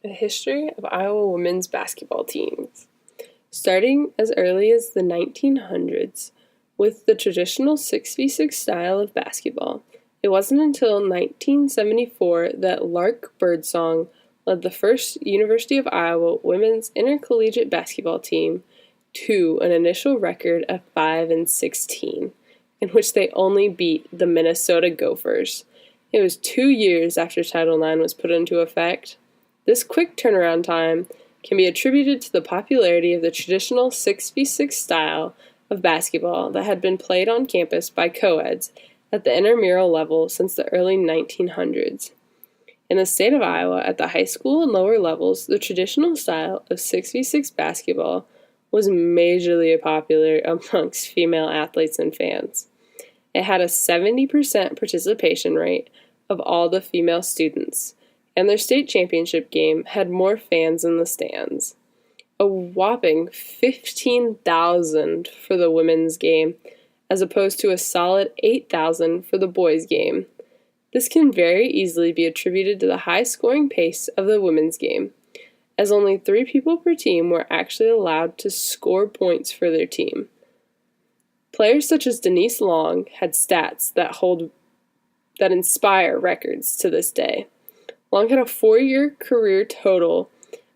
The history of Iowa women's basketball teams. Starting as early as the 1900s with the traditional 6v6 style of basketball, it wasn't until 1974 that Lark Birdsong led the first University of Iowa women's intercollegiate basketball team to an initial record of 5-16, in which they only beat the Minnesota Gophers. It was 2 years after Title IX was put into effect. This quick turnaround time can be attributed to the popularity of the traditional 6v6 style of basketball that had been played on campus by co-eds at the intramural level since the early 1900s. In the state of Iowa, at the high school and lower levels, the traditional style of 6v6 basketball was majorly popular amongst female athletes and fans. It had a 70% participation rate of all the female students, and their state championship game had more fans in the stands. A whopping 15,000 for the women's game, as opposed to a solid 8,000 for the boys' game. This can very easily be attributed to the high-scoring pace of the women's game, as only 3 people per team were actually allowed to score points for their team. Players such as Denise Long had stats that inspire records to this day. Long had a 4-year career total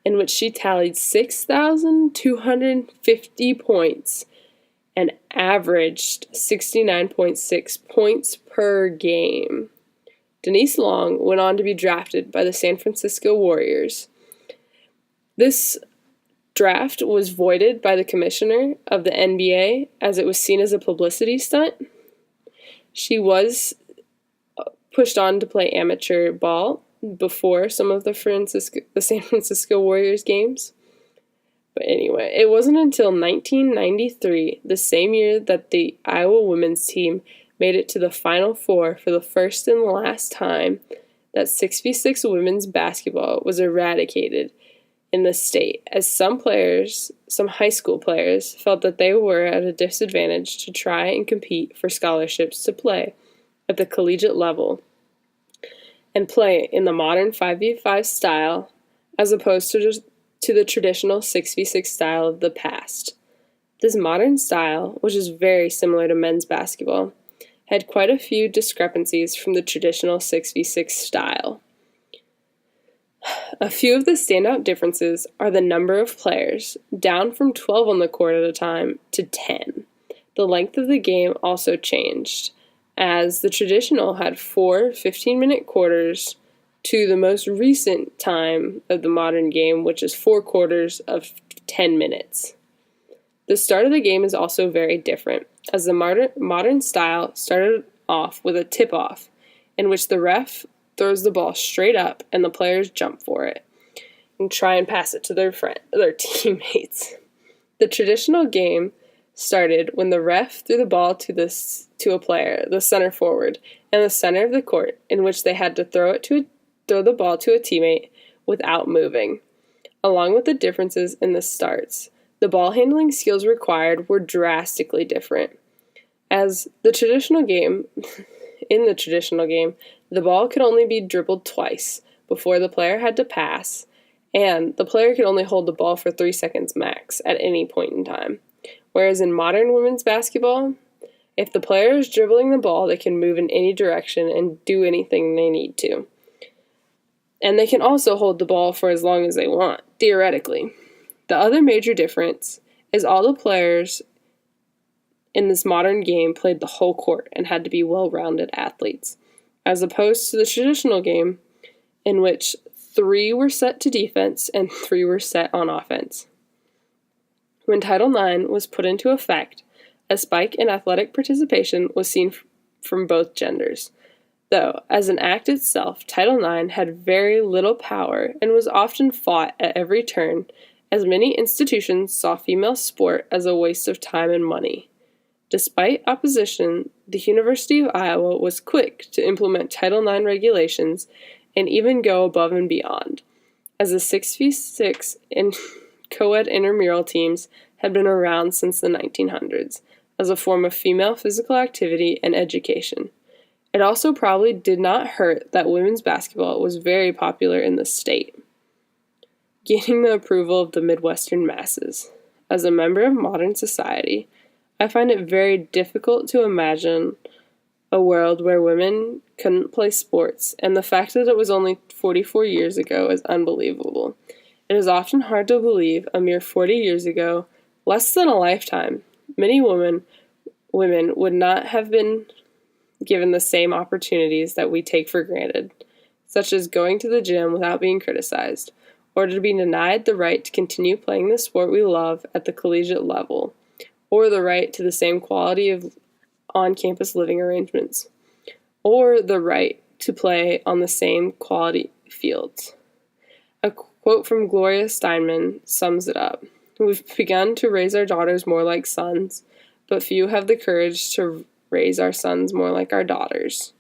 in which she tallied 6,250 points and averaged 69.6 points per game. Denise Long went on to be drafted by the San Francisco Warriors. This draft was voided by the commissioner of the NBA as it was seen as a publicity stunt. She was pushed on to play amateur ball before some of the San Francisco Warriors games. But anyway, it wasn't until 1993, the same year that the Iowa women's team made it to the Final Four for the first and last time, that 6v6 women's basketball was eradicated in the state, as some high school players, felt that they were at a disadvantage to try and compete for scholarships to play at the collegiate level and play in the modern 5v5 style as opposed to the traditional 6v6 style of the past. This modern style, which is very similar to men's basketball, had quite a few discrepancies from the traditional 6v6 style. A few of the standout differences are the number of players, down from 12 on the court at a time to 10. The length of the game also changed, as the traditional had 4 15-minute quarters to the most recent time of the modern game, which is 4 quarters of 10 minutes. The start of the game is also very different, as the modern style started off with a tip-off, in which the ref throws the ball straight up and the players jump for it and try and pass it to their teammates. The traditional game started when the ref threw the ball to a player, the center forward, in the center of the court, in which they had to throw the ball to a teammate without moving. Along with the differences in the starts, the ball handling skills required were drastically different. In the traditional game, the ball could only be dribbled twice before the player had to pass, and the player could only hold the ball for 3 seconds max at any point in time. Whereas in modern women's basketball, if the player is dribbling the ball, they can move in any direction and do anything they need to. And they can also hold the ball for as long as they want, theoretically. The other major difference is all the players in this modern game played the whole court and had to be well-rounded athletes, as opposed to the traditional game in which 3 were set to defense and 3 were set on offense. When Title IX was put into effect, a spike in athletic participation was seen from both genders, though, as an act itself, Title IX had very little power and was often fought at every turn, as many institutions saw female sport as a waste of time and money. Despite opposition, the University of Iowa was quick to implement Title IX regulations and even go above and beyond, as the 6v6 and co-ed intramural teams had been around since the 1900s as a form of female physical activity and education. It also probably did not hurt that women's basketball was very popular in the state. gaining the approval of the Midwestern masses. As a member of modern society, I find it very difficult to imagine a world where women couldn't play sports, and the fact that it was only 44 years ago is unbelievable. It is often hard to believe a mere 40 years ago, less than a lifetime, many women would not have been given the same opportunities that we take for granted, such as going to the gym without being criticized, or to be denied the right to continue playing the sport we love at the collegiate level, or the right to the same quality of on-campus living arrangements, or the right to play on the same quality fields. A quote from Gloria Steinman sums it up. We've begun to raise our daughters more like sons, but few have the courage to raise our sons more like our daughters.